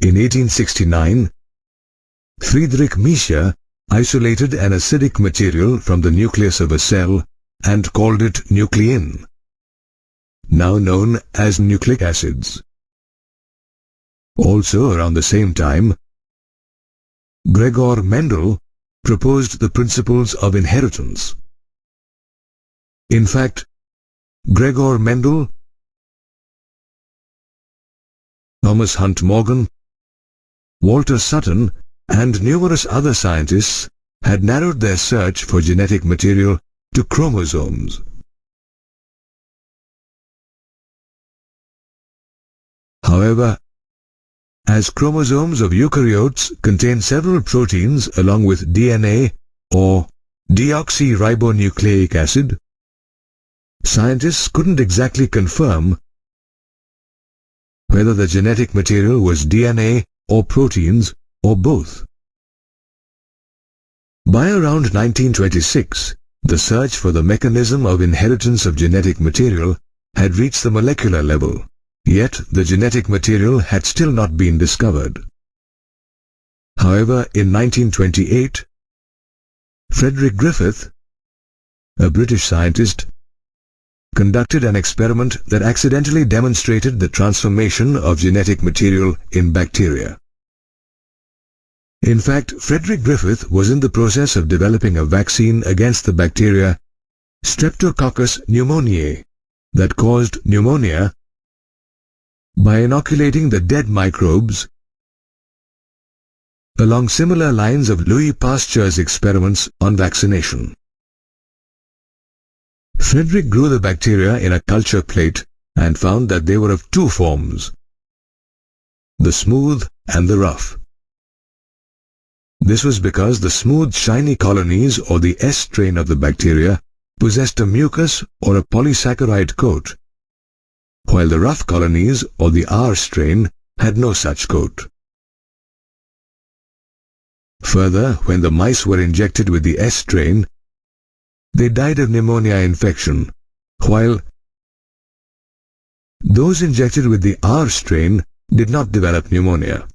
In 1869, Friedrich Miescher isolated an acidic material from the nucleus of a cell and called it nuclein, now known as nucleic acids. Also around the same time, Gregor Mendel proposed the principles of inheritance. In fact, Gregor Mendel, Thomas Hunt Morgan, Walter Sutton, and numerous other scientists had narrowed their search for genetic material to chromosomes. However, as chromosomes of eukaryotes contain several proteins along with DNA or deoxyribonucleic acid, scientists couldn't exactly confirm whether the genetic material was DNA or proteins or both. By around 1926, the search for the mechanism of inheritance of genetic material had reached the molecular level, yet the genetic material had still not been discovered. However, in 1928, Frederick Griffith, a British scientist, conducted an experiment that accidentally demonstrated the transformation of genetic material in bacteria. In fact, Frederick Griffith was in the process of developing a vaccine against the bacteria Streptococcus pneumoniae that caused pneumonia by inoculating the dead microbes along similar lines of Louis Pasteur's experiments on vaccination. Frederick grew the bacteria in a culture plate and found that they were of two forms, the smooth and the rough. This was because the smooth, shiny colonies or the S strain of the bacteria possessed a mucus or a polysaccharide coat, while the rough colonies or the R strain had no such coat. Further, when the mice were injected with the S strain, they died of pneumonia infection, while those injected with the R strain did not develop pneumonia.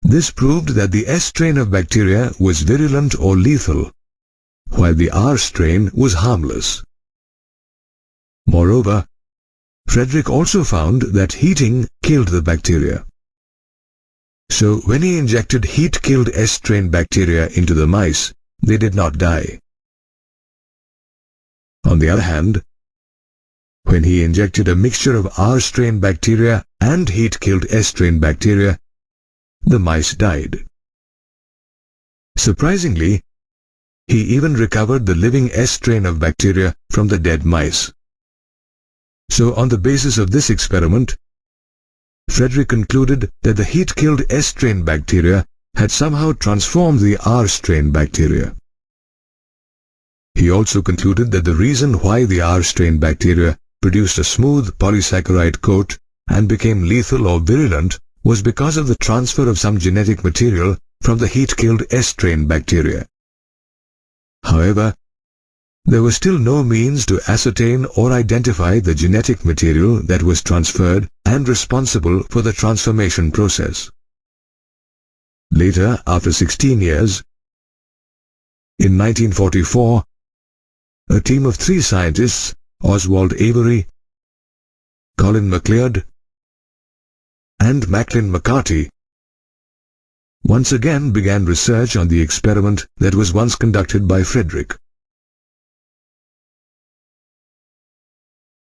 This proved that the S strain of bacteria was virulent or lethal, while the R strain was harmless. Moreover, Frederick also found that heating killed the bacteria. So when he injected heat-killed S strain bacteria into the mice, they did not die. On the other hand, when he injected a mixture of R strain bacteria and heat-killed S strain bacteria, the mice died. Surprisingly, he even recovered the living S strain of bacteria from the dead mice. So on the basis of this experiment, Frederick concluded that the heat-killed S strain bacteria had somehow transformed the R strain bacteria. He also concluded that the reason why the R strain bacteria produced a smooth polysaccharide coat and became lethal or virulent was because of the transfer of some genetic material from the heat-killed S strain bacteria. However, there was still no means to ascertain or identify the genetic material that was transferred and responsible for the transformation process. Later, after 16 years, in 1944, a team of 3 scientists, Oswald Avery, Colin MacLeod, and Macklin McCarty, once again began research on the experiment that was once conducted by Frederick.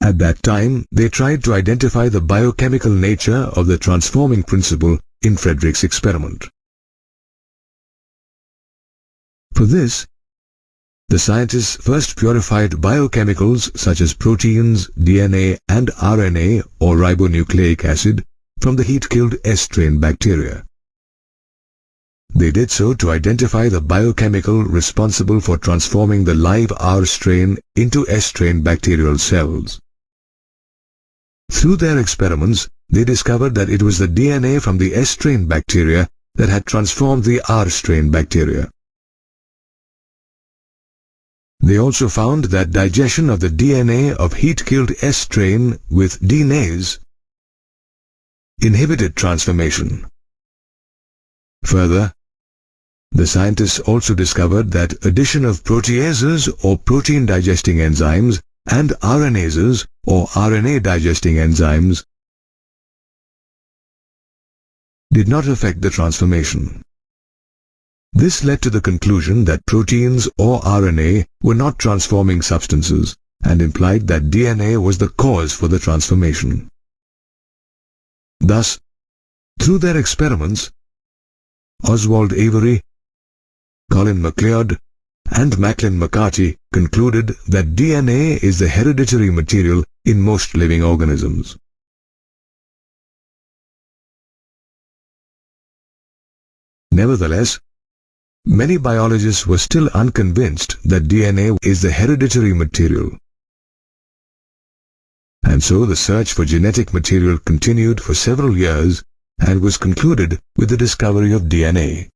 At that time, they tried to identify the biochemical nature of the transforming principle in Frederick's experiment. For this, the scientists first purified biochemicals such as proteins, DNA, and RNA or ribonucleic acid from the heat-killed S strain bacteria. They did so to identify the biochemical responsible for transforming the live R strain into S strain bacterial cells. Through their experiments, they discovered that it was the DNA from the S strain bacteria that had transformed the R strain bacteria. They also found that digestion of the DNA of heat-killed S strain with DNase inhibited transformation. Further, the scientists also discovered that addition of proteases or protein digesting enzymes and RNases or RNA digesting enzymes did not affect the transformation. This led to the conclusion that proteins or RNA were not transforming substances and implied that DNA was the cause for the transformation. Thus, through their experiments, Oswald Avery, Colin MacLeod, and Macklin McCarty concluded that DNA is the hereditary material in most living organisms. Nevertheless, many biologists were still unconvinced that DNA is the hereditary material. And so the search for genetic material continued for several years and was concluded with the discovery of DNA.